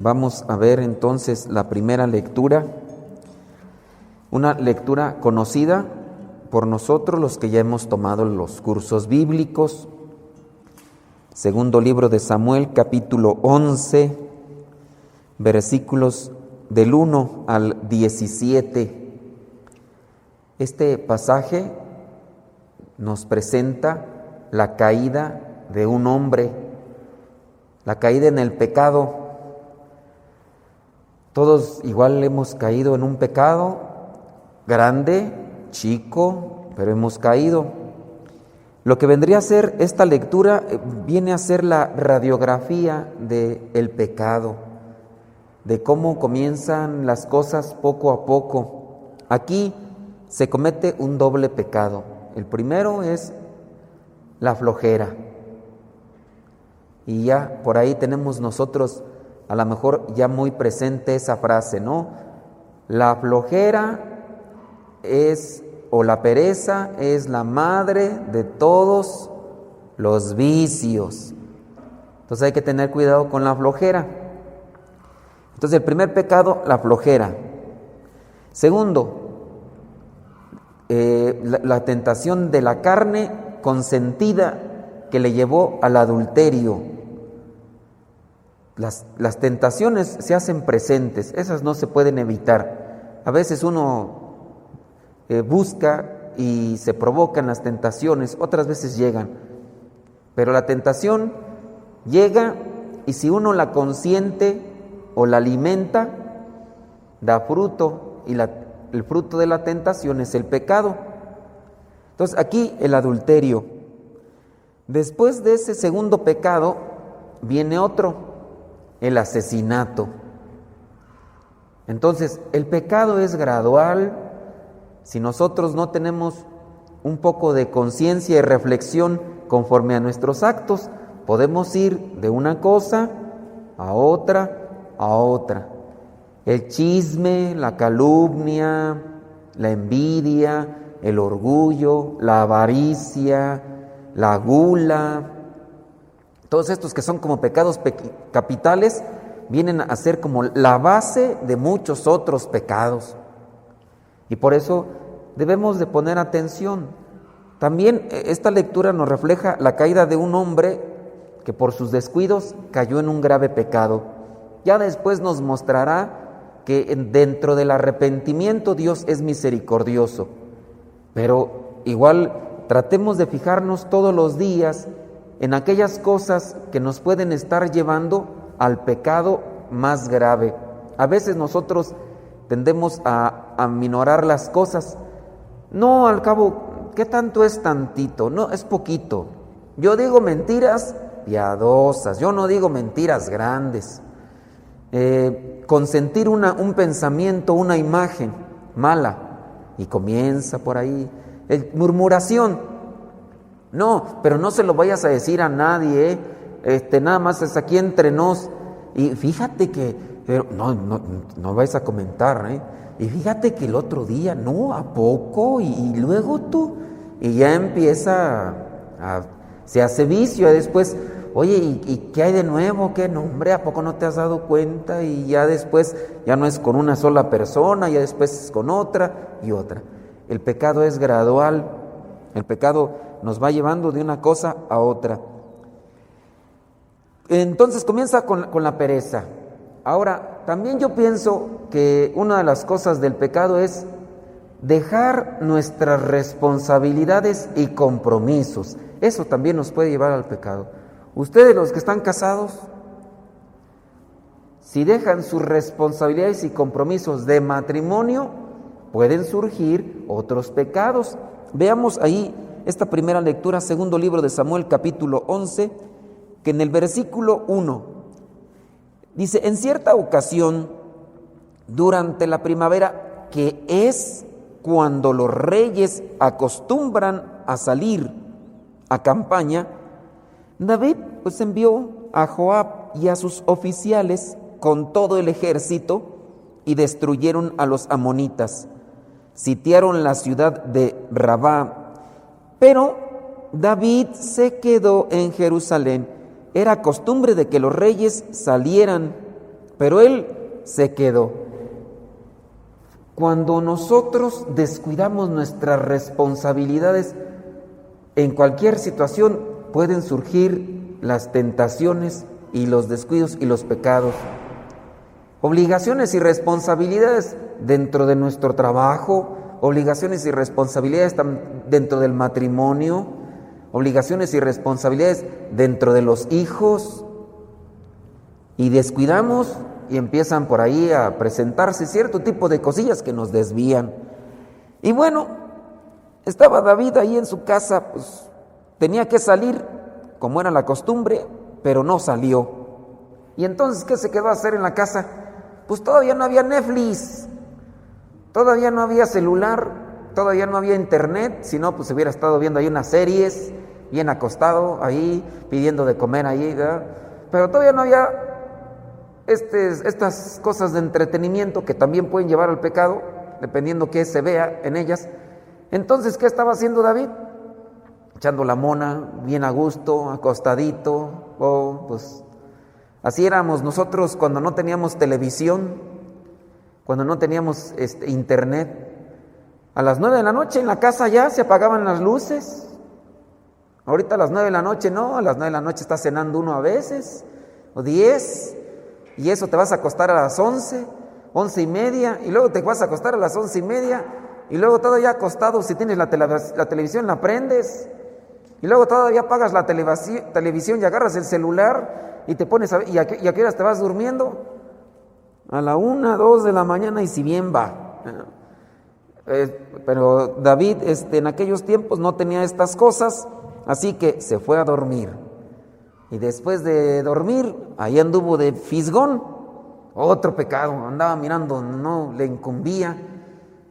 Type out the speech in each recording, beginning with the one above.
Vamos a ver entonces la primera lectura, una lectura conocida por nosotros los que ya hemos tomado los cursos bíblicos. Segundo libro de Samuel, capítulo 11, versículos del 1 al 17. Este pasaje nos presenta la caída de un hombre, la caída en el pecado. Todos igual hemos caído en un pecado, grande, chico, pero hemos caído. Lo que vendría a ser esta lectura viene a ser la radiografía del pecado, de cómo comienzan las cosas poco a poco. Aquí se comete un doble pecado. El primero es la flojera. Y ya por ahí tenemos nosotros a lo mejor ya muy presente esa frase, ¿no? La flojera o la pereza es la madre de todos los vicios. Entonces hay que tener cuidado con la flojera. Entonces el primer pecado, la flojera. Segundo, la tentación de la carne consentida que le llevó al adulterio. Las tentaciones se hacen presentes, esas no se pueden evitar. A veces uno busca y se provocan las tentaciones, otras veces llegan. Pero la tentación llega y si uno la consiente o la alimenta, da fruto y el fruto de la tentación es el pecado. Entonces aquí el adulterio. Después de ese segundo pecado viene otro, el asesinato. Entonces, el pecado es gradual. Si nosotros no tenemos un poco de conciencia y reflexión conforme a nuestros actos, podemos ir de una cosa a otra, a otra. El chisme, la calumnia, la envidia, el orgullo, la avaricia, la gula. Todos estos que son como pecados capitales vienen a ser como la base de muchos otros pecados. Y por eso debemos de poner atención. También esta lectura nos refleja la caída de un hombre que por sus descuidos cayó en un grave pecado. Ya después nos mostrará que dentro del arrepentimiento Dios es misericordioso. Pero igual tratemos de fijarnos todos los días en aquellas cosas que nos pueden estar llevando al pecado más grave. A veces nosotros tendemos a minorar las cosas. No, al cabo, ¿qué tanto es tantito? No, es poquito. Yo digo mentiras piadosas, yo no digo mentiras grandes. Consentir un pensamiento, una imagen mala, y comienza por ahí. Murmuración. No, pero no se lo vayas a decir a nadie, nada más es aquí entre nos. Y fíjate que, pero no vais a comentar, y fíjate que el otro día, no, ¿a poco? Y luego tú, y ya empieza se hace vicio, y después, oye, ¿y qué hay de nuevo? ¿Qué nombre? ¿A poco no te has dado cuenta? Y ya después, ya no es con una sola persona, ya después es con otra y otra. El pecado es gradual, el pecado nos va llevando de una cosa a otra. Entonces comienza con la pereza. Ahora, también yo pienso que una de las cosas del pecado es dejar nuestras responsabilidades y compromisos. Eso también nos puede llevar al pecado. Ustedes, los que están casados, si dejan sus responsabilidades y compromisos de matrimonio, pueden surgir otros pecados. Veamos ahí esta primera lectura, segundo libro de Samuel, capítulo 11, que en el versículo 1 dice: en cierta ocasión, durante la primavera, que es cuando los reyes acostumbran a salir a campaña, David pues envió a Joab y a sus oficiales con todo el ejército y destruyeron a los amonitas. Sitiaron la ciudad de Rabá. Pero David se quedó en Jerusalén. Era costumbre de que los reyes salieran pero él se quedó. Cuando nosotros descuidamos nuestras responsabilidades, en cualquier situación pueden surgir las tentaciones y los descuidos y los pecados. Obligaciones y responsabilidades dentro de nuestro trabajo, obligaciones y responsabilidades dentro del matrimonio, obligaciones y responsabilidades dentro de los hijos, y descuidamos y empiezan por ahí a presentarse cierto tipo de cosillas que nos desvían. Y bueno, estaba David ahí en su casa, pues tenía que salir como era la costumbre, pero no salió. Y entonces, ¿qué se quedó a hacer en la casa? Pues todavía no había Netflix, todavía no había celular, todavía no había internet, si no, pues hubiera estado viendo ahí unas series, bien acostado ahí, pidiendo de comer ahí, ¿verdad? Pero todavía no había estas cosas de entretenimiento que también pueden llevar al pecado, dependiendo qué se vea en ellas. Entonces, ¿qué estaba haciendo David? Echando la mona, bien a gusto, acostadito, pues así éramos nosotros cuando no teníamos televisión, cuando no teníamos internet. A las 9 de la noche en la casa ya se apagaban las luces. Ahorita a las 9 de la noche no, a las 9 de la noche está cenando uno a veces, o 10, y eso te vas a acostar a las 11, 11:30, y luego te vas a acostar a las 11:30, y luego todavía acostado, si tienes la televisión la prendes, y luego todavía apagas la televisión y agarras el celular y te pones ¿y a qué horas te vas durmiendo? A la 1, 2 de la mañana, y si bien va. Pero David en aquellos tiempos no tenía estas cosas, así que se fue a dormir. Y después de dormir, ahí anduvo de fisgón, otro pecado, andaba mirando, no le incumbía.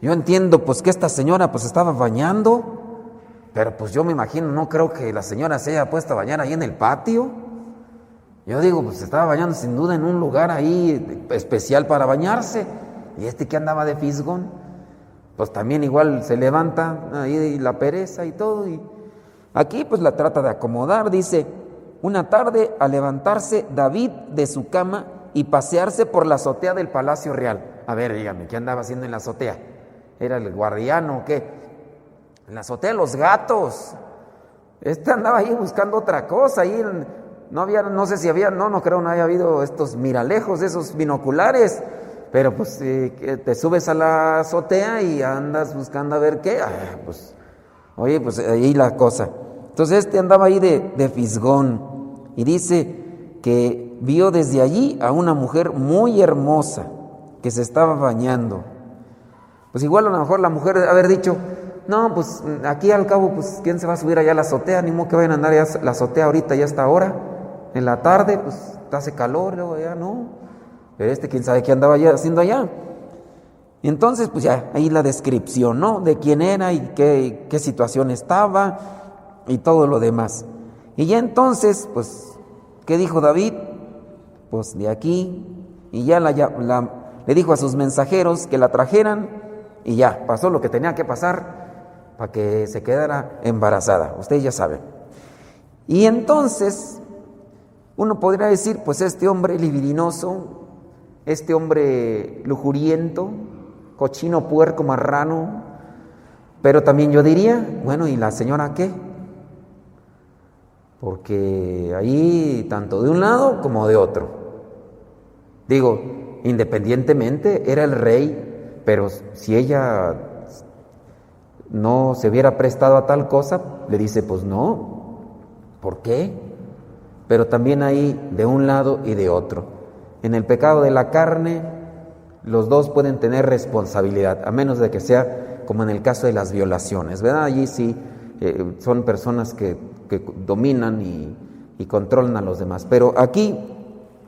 Yo entiendo pues que esta señora pues estaba bañando, pero pues yo me imagino, no creo que la señora se haya puesto a bañar ahí en el patio. Yo digo, pues se estaba bañando sin duda en un lugar ahí especial para bañarse. Y que andaba de fisgón, pues también igual se levanta ahí la pereza y todo. Y aquí pues la trata de acomodar, dice: una tarde, al levantarse David de su cama y pasearse por la azotea del palacio real. A ver, dígame, ¿qué andaba haciendo en la azotea? ¿Era el guardiano o qué? En la azotea los gatos. Andaba ahí buscando otra cosa. Ahí no había, no sé si había, no creo, no haya habido estos miralejos, esos binoculares. Pero pues te subes a la azotea y andas buscando a ver qué. Pues, oye, pues ahí la cosa. Entonces andaba ahí de fisgón. Y dice que vio desde allí a una mujer muy hermosa que se estaba bañando. Pues igual a lo mejor la mujer haber dicho: no, pues aquí al cabo, pues ¿quién se va a subir allá a la azotea? Ni modo que vayan a andar allá a la azotea ahorita, ya está ahora. En la tarde, pues hace calor, luego ya no. Pero quién sabe qué andaba haciendo allá. Y entonces, pues ya, ahí la descripción, ¿no? De quién era y qué situación estaba y todo lo demás. Y ya entonces, pues, ¿qué dijo David? Pues de aquí, y ya le dijo a sus mensajeros que la trajeran, y ya, pasó lo que tenía que pasar para que se quedara embarazada. Ustedes ya saben. Y entonces, uno podría decir, pues este hombre libidinoso, este hombre lujuriento, cochino, puerco, marrano, pero también yo diría, bueno, ¿y la señora qué? Porque ahí tanto de un lado como de otro. Digo, independientemente era el rey, pero si ella no se hubiera prestado a tal cosa, le dice, pues no. ¿Por qué? Pero también ahí de un lado y de otro. En el pecado de la carne, los dos pueden tener responsabilidad, a menos de que sea como en el caso de las violaciones, ¿verdad? Allí sí son personas que dominan y controlan a los demás. Pero aquí,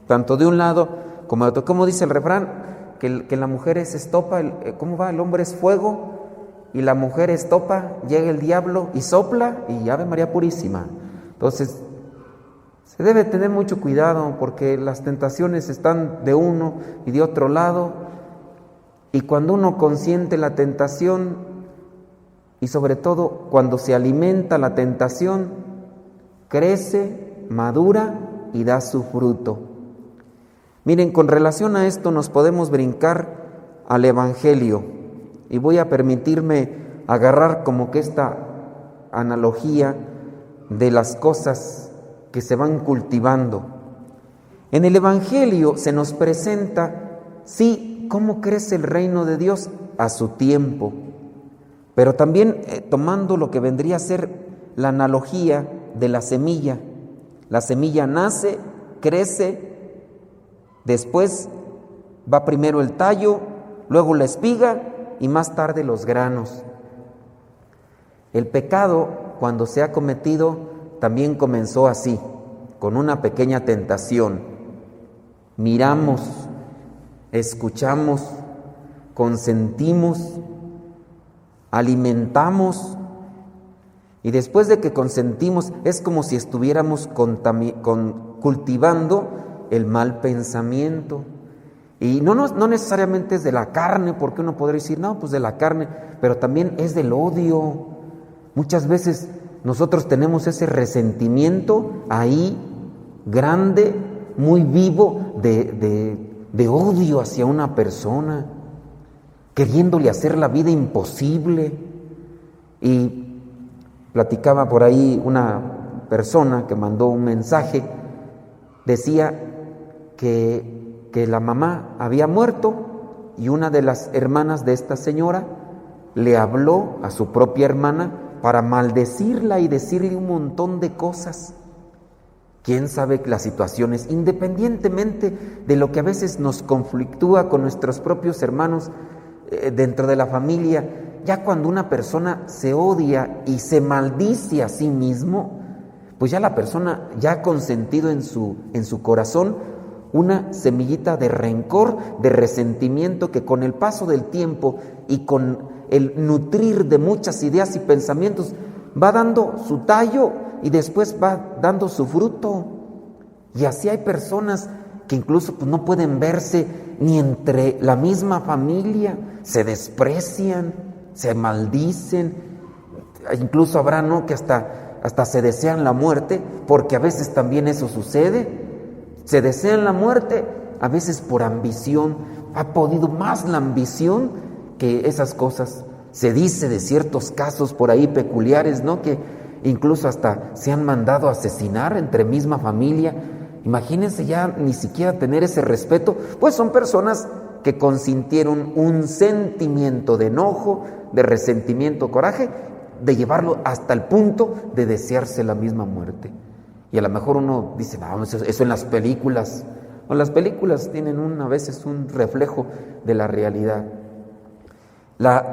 tanto de un lado como de otro, como dice el refrán, que la mujer es estopa, ¿cómo va? El hombre es fuego y la mujer estopa, llega el diablo y sopla y Ave María Purísima. Entonces, se debe tener mucho cuidado porque las tentaciones están de uno y de otro lado, y cuando uno consiente la tentación y sobre todo cuando se alimenta la tentación, crece, madura y da su fruto. Miren, con relación a esto nos podemos brincar al Evangelio y voy a permitirme agarrar como que esta analogía de las cosas que se van cultivando. En el Evangelio se nos presenta, sí, cómo crece el reino de Dios a su tiempo, pero también tomando lo que vendría a ser la analogía de la semilla. La semilla nace, crece, después va primero el tallo, luego la espiga y más tarde los granos. El pecado, cuando se ha cometido, también comenzó así, con una pequeña tentación. Miramos, escuchamos, consentimos, alimentamos, y después de que consentimos es como si estuviéramos cultivando el mal pensamiento. Y no necesariamente es de la carne, porque uno podría decir, no, pues de la carne, pero también es del odio. Muchas veces nosotros tenemos ese resentimiento ahí, grande, muy vivo, de odio hacia una persona, queriéndole hacer la vida imposible. Y platicaba por ahí una persona que mandó un mensaje, decía que la mamá había muerto y una de las hermanas de esta señora le habló a su propia hermana para maldecirla y decirle un montón de cosas. Quién sabe las situaciones, independientemente de lo que a veces nos conflictúa con nuestros propios hermanos dentro de la familia, ya cuando una persona se odia y se maldice a sí mismo, pues ya la persona ya ha consentido en su corazón una semillita de rencor, de resentimiento, que con el paso del tiempo y con el nutrir de muchas ideas y pensamientos va dando su tallo y después va dando su fruto. Y así hay personas que incluso pues, no pueden verse ni entre la misma familia, se desprecian, se maldicen, incluso habrá ¿no? que hasta se desean la muerte, porque a veces también eso sucede. Se desean la muerte, a veces por ambición. Ha podido más la ambición que esas cosas. Se dice de ciertos casos por ahí peculiares, ¿no? Que incluso hasta se han mandado a asesinar entre misma familia. Imagínense ya ni siquiera tener ese respeto, pues son personas que consintieron un sentimiento de enojo, de resentimiento, coraje, de llevarlo hasta el punto de desearse la misma muerte. Y a lo mejor uno dice, no, eso en las películas. O las películas tienen a veces un reflejo de la realidad.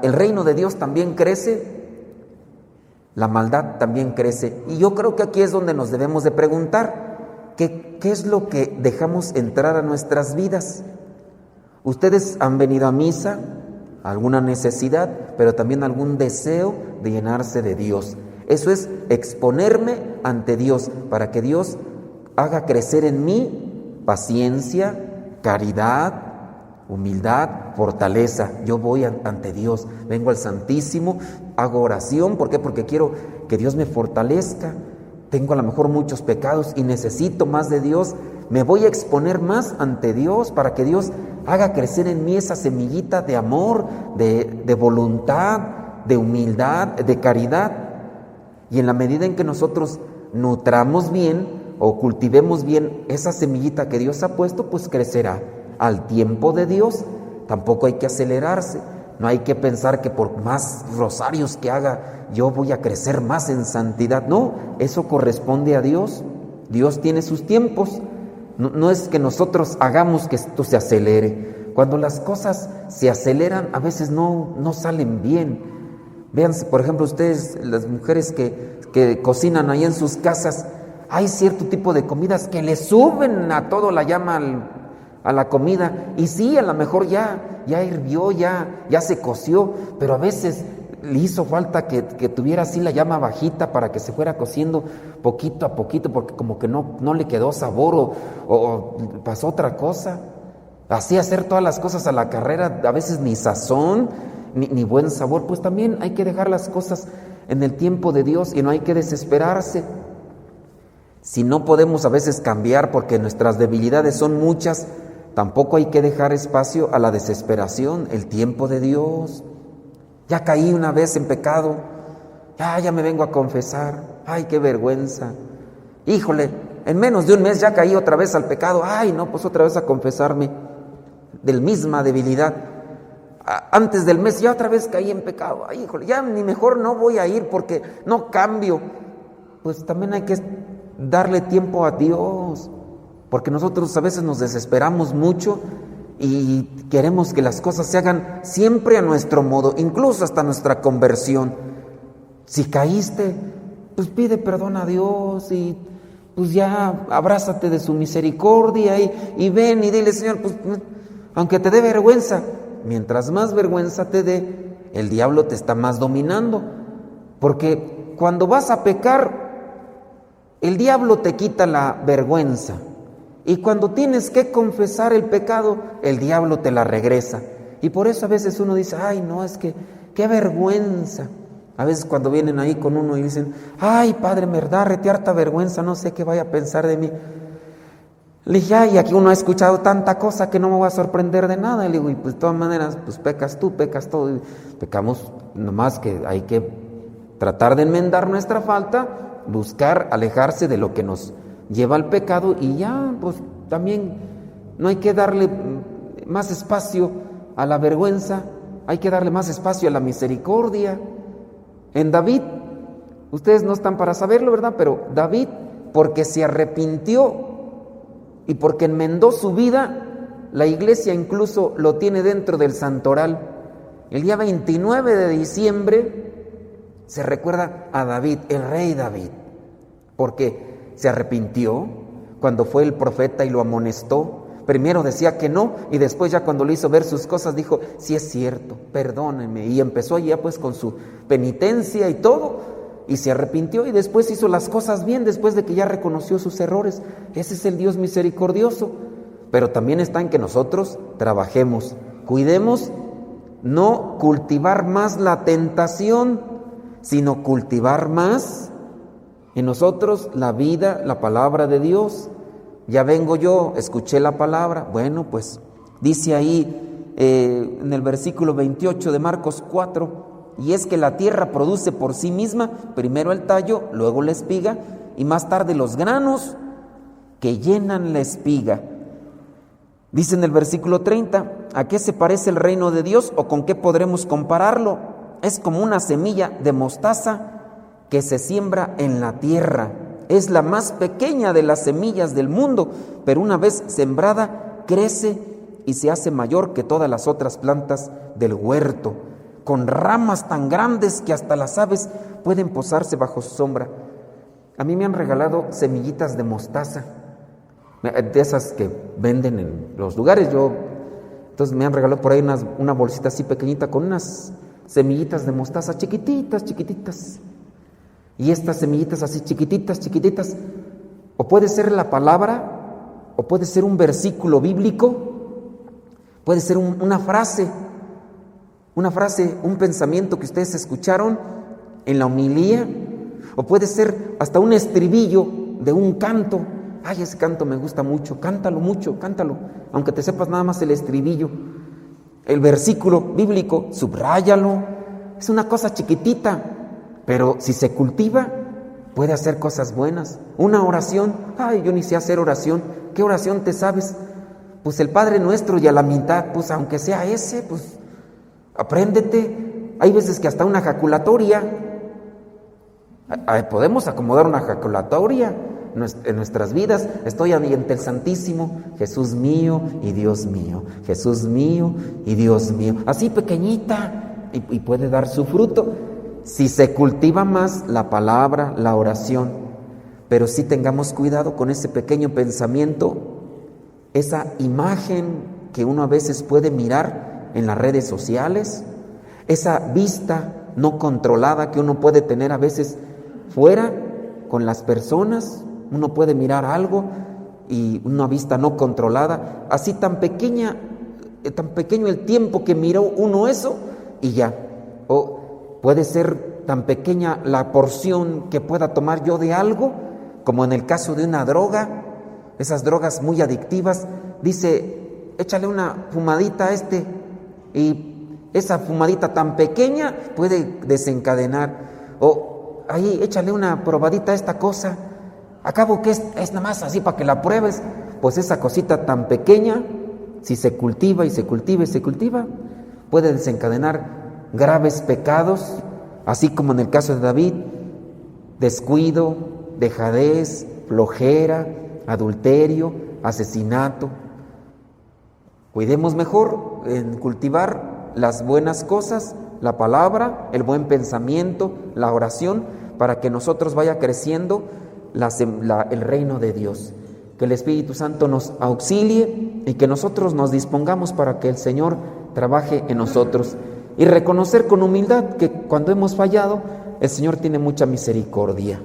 El reino de Dios también crece, la maldad también crece. Y yo creo que aquí es donde nos debemos de preguntar, ¿qué es lo que dejamos entrar a nuestras vidas? Ustedes han venido a misa, alguna necesidad, pero también algún deseo de llenarse de Dios. Eso es exponerme ante Dios para que Dios haga crecer en mí paciencia, caridad, humildad, fortaleza. Yo voy ante Dios, vengo al Santísimo, hago oración. ¿Por qué? Porque quiero que Dios me fortalezca. Tengo a lo mejor muchos pecados y necesito más de Dios. Me voy a exponer más ante Dios para que Dios haga crecer en mí esa semillita de amor, de voluntad, de humildad, de caridad. Y en la medida en que nosotros nutramos bien o cultivemos bien esa semillita que Dios ha puesto, pues crecerá al tiempo de Dios. Tampoco hay que acelerarse, no hay que pensar que por más rosarios que haga yo voy a crecer más en santidad. No, eso corresponde a Dios. Dios tiene sus tiempos. No es que nosotros hagamos que esto se acelere. Cuando las cosas se aceleran, a veces no salen bien. Vean, por ejemplo, ustedes, las mujeres que cocinan ahí en sus casas, hay cierto tipo de comidas que le suben a todo la llama a la comida. Y sí, a lo mejor ya hirvió, ya se coció, pero a veces le hizo falta que tuviera así la llama bajita para que se fuera cociendo poquito a poquito, porque como que no le quedó sabor o pasó otra cosa. Así hacer todas las cosas a la carrera, a veces ni sazón, ni buen sabor. Pues también hay que dejar las cosas en el tiempo de Dios y no hay que desesperarse. Si no podemos a veces cambiar porque nuestras debilidades son muchas, tampoco hay que dejar espacio a la desesperación, el tiempo de Dios. Ya caí una vez en pecado, ya me vengo a confesar, ay, qué vergüenza. Híjole, en menos de un mes ya caí otra vez al pecado, ay, no, pues otra vez a confesarme de la misma debilidad. Antes del mes ya otra vez caí en pecado, ay, híjole, ya ni mejor no voy a ir porque no cambio. Pues también hay que darle tiempo a Dios, porque nosotros a veces nos desesperamos mucho y queremos que las cosas se hagan siempre a nuestro modo, incluso hasta nuestra conversión. Si caíste, pues pide perdón a Dios y pues ya abrázate de su misericordia y ven y dile, Señor, pues aunque te dé vergüenza, mientras más vergüenza te dé, el diablo te está más dominando, porque cuando vas a pecar, el diablo te quita la vergüenza. Y cuando tienes que confesar el pecado, el diablo te la regresa. Y por eso a veces uno dice, ay, no, es que qué vergüenza. A veces cuando vienen ahí con uno y dicen, ay, padre, me da harta vergüenza, no sé qué vaya a pensar de mí. Le dije, ay, aquí uno ha escuchado tanta cosa que no me voy a sorprender de nada. Le digo, y pues de todas maneras, pues pecas tú, pecas todo. Y pecamos, nomás que hay que tratar de enmendar nuestra falta, buscar alejarse de lo que nos lleva al pecado y ya, pues también no hay que darle más espacio a la vergüenza, hay que darle más espacio a la misericordia. En David, ustedes no están para saberlo, ¿verdad? Pero David, porque se arrepintió y porque enmendó su vida, la iglesia incluso lo tiene dentro del santoral. El día 29 de diciembre se recuerda a David, el rey David, porque se arrepintió cuando fue el profeta y lo amonestó. Primero decía que no y después ya cuando le hizo ver sus cosas dijo, sí es cierto, perdónenme. Y empezó ya pues con su penitencia y todo y se arrepintió y después hizo las cosas bien después de que ya reconoció sus errores. Ese es el Dios misericordioso. Pero también está en que nosotros trabajemos, cuidemos no cultivar más la tentación, sino cultivar más en nosotros la vida, la palabra de Dios. Ya vengo yo, escuché la palabra. Bueno, pues dice ahí en el versículo 28 de Marcos 4, y es que la tierra produce por sí misma, primero el tallo, luego la espiga, y más tarde los granos que llenan la espiga. Dice en el versículo 30, ¿a qué se parece el reino de Dios o con qué podremos compararlo? Es como una semilla de mostaza que se siembra en la tierra. Es la más pequeña de las semillas del mundo, pero una vez sembrada, crece y se hace mayor que todas las otras plantas del huerto, con ramas tan grandes que hasta las aves pueden posarse bajo su sombra. A mí me han regalado semillitas de mostaza, de esas que venden en los lugares. Entonces me han regalado por ahí una bolsita así pequeñita con unas semillitas de mostaza chiquititas. Y estas semillitas así chiquititas, o puede ser la palabra, o puede ser un versículo bíblico, puede ser una frase, un pensamiento que ustedes escucharon en la homilía, o puede ser hasta un estribillo de un canto. Ay, ese canto me gusta mucho, cántalo, aunque te sepas nada más el estribillo. El versículo bíblico, subráyalo, es una cosa chiquitita, pero si se cultiva, puede hacer cosas buenas. Una oración, ay, yo ni sé hacer oración. ¿Qué oración te sabes? Pues el Padre Nuestro y a la mitad, pues aunque sea ese, pues apréndete. Hay veces que hasta una jaculatoria, podemos acomodar una jaculatoria en nuestras vidas. Estoy ante el Santísimo, Jesús mío y Dios mío, Jesús mío y Dios mío. Así pequeñita y puede dar su fruto. Si se cultiva más la palabra, la oración, pero sí tengamos cuidado con ese pequeño pensamiento, esa imagen que uno a veces puede mirar en las redes sociales, esa vista no controlada que uno puede tener a veces fuera con las personas. Uno puede mirar algo y una vista no controlada, así tan pequeño el tiempo que miró uno eso y ya. O puede ser tan pequeña la porción que pueda tomar yo de algo, como en el caso de una droga, esas drogas muy adictivas. Dice échale una fumadita a este, y esa fumadita tan pequeña puede desencadenar. O ahí échale una probadita a esta cosa, acabo que es nada más así para que la pruebes. Pues esa cosita tan pequeña, si se cultiva y se cultiva y se cultiva, puede desencadenar graves pecados, así como en el caso de David: descuido, dejadez, flojera, adulterio, asesinato. Cuidemos mejor en cultivar las buenas cosas, la palabra, el buen pensamiento, la oración, para que nosotros vaya creciendo el reino de Dios. Que el Espíritu Santo nos auxilie y que nosotros nos dispongamos para que el Señor trabaje en nosotros, y reconocer con humildad que cuando hemos fallado, el Señor tiene mucha misericordia.